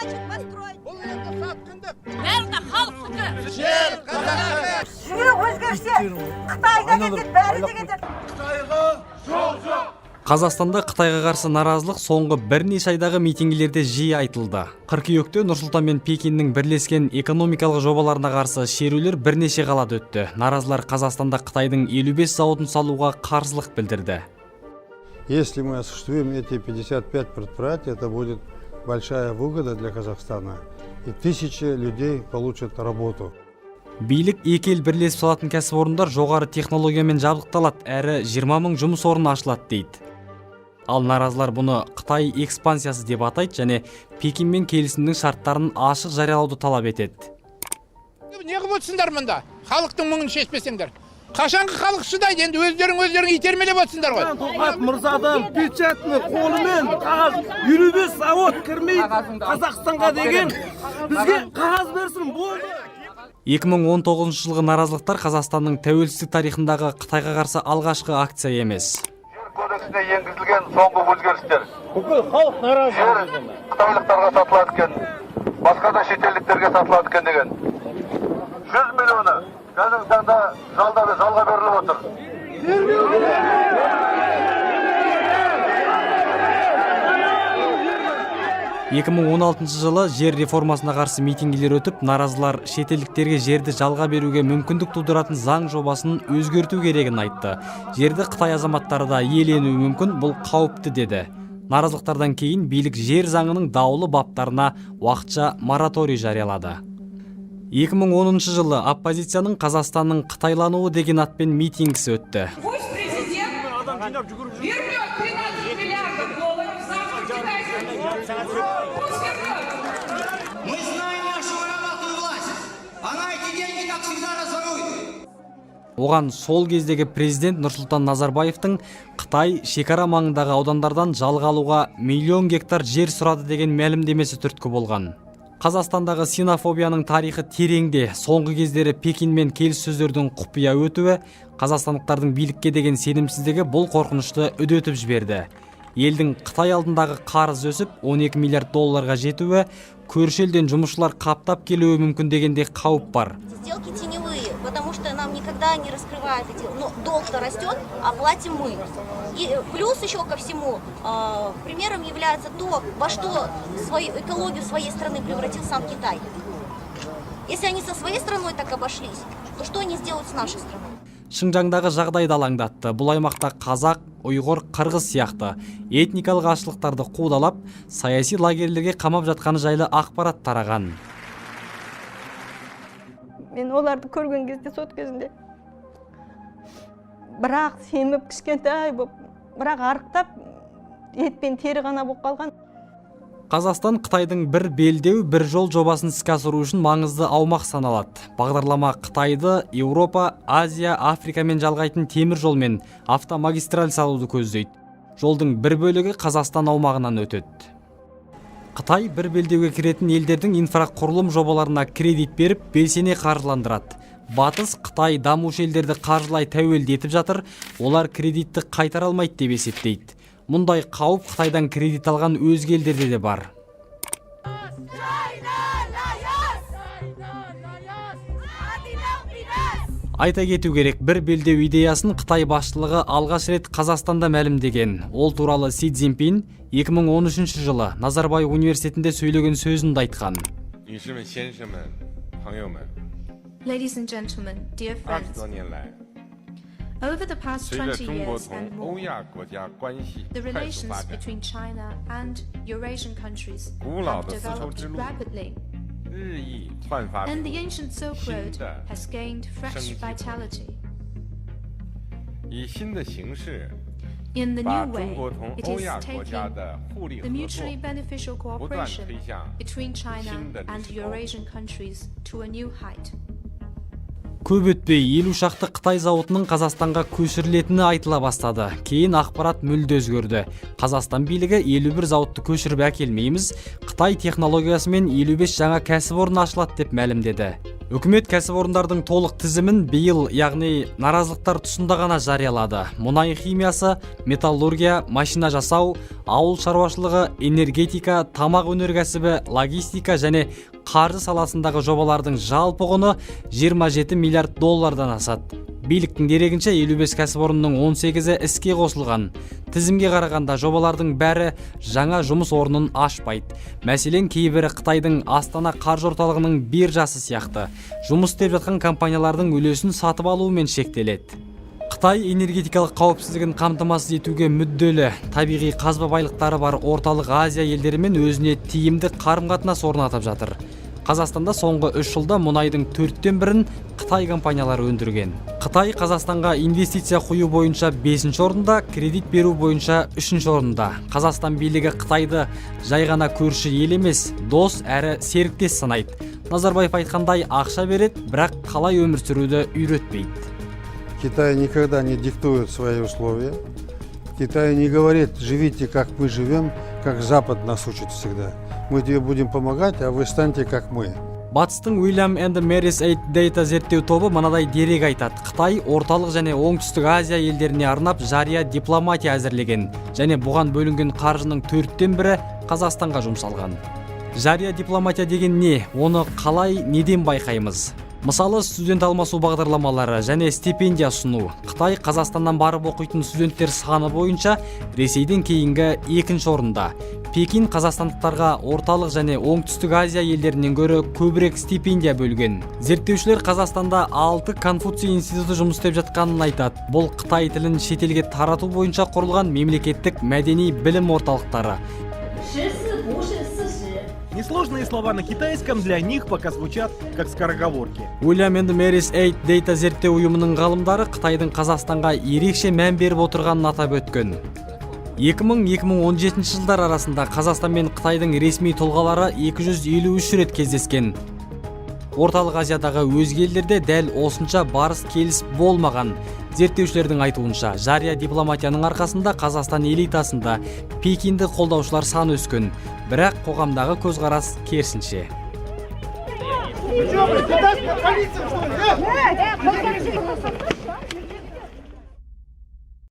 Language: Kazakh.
хочет построить. Nerede halkı? Жүйе өзгерсе, Қытайда кетеді, бәрі де кетеді. Қазақстанда Қытайға қарсы наразылық соңғы бірнеше айдағы митингілерде жиі айтылды. Қыркүйекте Нұрсұлтан мен Пекиннің бірлескен экономикалық жобаларына қарсы шерулер бірнеше қалада өтті. Наразылар Қазақстанда Қытайдың 55 зауытын салуға қарсылық білдірді. Если мы осуществим эти 55 предприятий, это будет большая выгода для Казахстана. И тысячи людей получат работу. Билік екі ел бірлесіп салатын кәсіпорындар жоғары технологиямен жабдықталады, әрі 20 мың жұмыс орны ашылады дейді. Ал наразылар бұны Қытай экспансиясы деп атайды және Пекинмен келісімнің шарттарын ашық жариялауды талап етеді. Не қылып отырсыңдар мұнда? Халықтың мұңын шешпесеңдер. Қашанғы халық шыдайды, енді өздерің итермелеп отырсыңдар ғой. Тоқаев мырзадан печатный қолымен қағаз 55 завод кірмейді Қазақстанға деген бізге қағаз берсін болды. 2019 жылғы наразылықтар Қазақстанның тәуелсіздік тарихындағы Қытайға қарсы алғашқы акция емес. Жер кодексіне енгізілген соңғы өзгерістер. Бүкіл халық наразы. Жер қытайлықтарға сатылады екен, басқа да шетелдіктерге сатылады екен деген. 100 миллионы қазіргі таңда жалға беріліп отыр. 2016 жылы жер реформасына қарсы митингілер өтіп, наразылар шетелдіктерге жерді жалға беруге мүмкіндік тудыратын заң жобасын өзгерту керегін айтты. Жерді Қытай азаматтары да иеленуі мүмкін, бұл қауіпті деді. Наразылықтардан кейін билік жер заңының даулы баптарына уақытша мораторий жариялады. 2010 жылы оппозицияның Қазақстанның қытайлануы деген атпен митингісі өтті. Оған сол кездегі президент Нұрсұлтан Назарбаевтың Қытай шекара маңындағы аудандардан жалға алуға миллион гектар жер сұрады деген мәлімдемесі түрткі болған. Қазақстандағы синофобияның тарихы тереңде. Соңғы кездері Пекинмен келіссөздердің құпия өтуі, қазақстандықтардың билікке деген сенімсіздігі бұл қорқынышты үдетіп жіберді. Елдің Қытай алдындағы қарыз өсіп, 12 миллиард долларға жетуі, көрші елден жұмысшылар қаптап келуі мүмкін дегенде қауіп бар. Сделки теневые, потому что нам никогда не раскрывают эти, но долг-то растет, а платим мы. И плюс еще ко всему, примером является то, во что свою экологию своей страны превратил сам Китай. Если они со своей страной так обошлись, то что они сделают с нашей страной? Шыңжаңдағы жағдайды алаңдатты. Бұл аймақта қазақ, ұйғыр, қырғыз сияқты этникалық ашылықтарды қудалап, саяси лагерлерге қамап жатқаны жайлы ақпарат тараған. Мен оларды көрген кезде сот кезінде бірақ семіп кішкентай болып, бірақ арықтап, ет пен тері ғана болып қалған. Қазақстан Қытайдың бір белдеу, бір жол жобасын іске асыру үшін маңызды аумақ саналады. Бағдарлама Қытайды Еуропа, Азия, Африкамен жалғайтын темір жол мен автомагистраль салуды көздейді. Жолдың бір бөлігі Қазақстан аумағынан өтеді. Қытай бір белдеуге кіретін елдердің инфрақұрылым жобаларына кредит беріп, белсене қаржыландырады. Батыс Қытай дамушы елдерді қаржылай тәуелді етіп жатыр, олар кредитті қайтара алмайды деп есептейді. Мұндай қауіп Қытайдан кредит алған өзге елдерде де бар. Айта кету керек, бір белдеу идеясын Қытай басшылығы алғаш рет Қазақстанда мәлімдеген. Ол туралы Си Цзиньпин 2013 жылы Назарбаев университетінде сөйлеген сөзінде айтқан. Ladies and gentlemen, dear friends, over the past 20 years and more, the relations between China and Eurasian countries have developed rapidly, and the ancient Silk Road has gained fresh vitality. In the new way, it is taking the mutually beneficial cooperation between China and Eurasian countries to a new height. көп өтпей 50 шақты Қытай зауытының Қазақстанға көшірілетіні айтыла бастады. Кейін ақпарат мүлде өзгерді. Қазақстан билігі 51 зауытты көшіріп әкелмейміз, Қытай технологиясымен 55 жаңа кәсіпорын ашылады деп мәлімдеді. Үкімет кәсіпорындардың толық тізімін биыл, яғни наразылықтар тұсында ғана жариялады. Мұнай химиясы, металлургия, машина жасау, ауыл шаруашылығы, энергетика, тамақ өнеркәсібі, логистика және қаржы саласындағы жобалардың жалпы құны 27 миллиард доллардан асады. Биліктің дерегінше 55 кәсіпорынның 18-і іске қосылған. Тізімге қарағанда жобалардың бәрі жаңа жұмыс орнын ашпайды. Мәселен, кейбірі Қытайдың Астана қаржы орталығының биржасы сияқты жұмыс істеп жатқан компаниялардың үлесін сатып алуымен шектеледі. Қытай энергетикалық қауіпсіздігін қамтамасыз етуге мүдделі. Табиғи қазба байлықтары бар орталық Азия елдерімен өзіне тиімді қарым-қатынас орнатып жатыр. Қазақстанда соңғы 3 жылда мұнайдың 4-тен бірін Қытай компаниялары өндірген. Қытай Қазақстанға инвестиция құю бойынша 5-ші орында, кредит беру бойынша 3-ші орында. Қазақстан билігі Қытайды жай ғана көрші ел емес, дос әрі серіктес санайды. Назарбаев айтқандай, ақша береді, бірақ қалай өмір сүруді үйретпейді. Китай никогда не диктует свои условия. Китай не говорит, живите, как мы живем, как Запад нас учит всегда. Мы тебе будем помогать, а вы станьте, как мы. Батыстың Уильям and Mary's Aid Data зерттеу тобы мынадай дерек айтады. Қытай орталық және оңтүстік Азия елдеріне арнап жария дипломатия әзірлеген, және бұған бөлінген қаржының 4-тен бірі Қазақстанға жұмсалған. Жария дипломатия деген не? Оны қалай, неден байқаймыз? Мысалы, студент алмасу бағдарламалары және стипендия ұсыну. Қытай Қазақстаннан барып оқитын студенттер саны бойынша Ресейден кейінгі 2-ші орында. Пекин қазақстандықтарға орталық және оңтүстік Азия елдерінен гөрі көбірек стипендия бөлген. Зерттеушілер Қазақстанда 6 Конфуций институты жұмыс істеп жатқанын айтады. Бұл Қытай тілін шетелге тарату бойынша құрылған мемлекеттік мәдени білім орталықтары. Несложные слова на китайском для них пока звучат как скороговорки. Уильям and Mary's Aid Data зерттеу ұйымының ғалымдары Қытайдың Қазақстанға ерекше мән беріп отырғанын атап өткен. 2000-2017 жылдар арасында Қазақстан мен Қытайдың ресми тұлғалары 253 рет кездескен. Орталық Азиядағы өзге елдерде дәл осынша барыс келіс болмаған. Зерттеушілердің айтуынша, жария дипломатияның арқасында Қазақстан элитасында Пекинді қолдаушылар саны өскен, бірақ қоғамдағы көзқарас керісінше.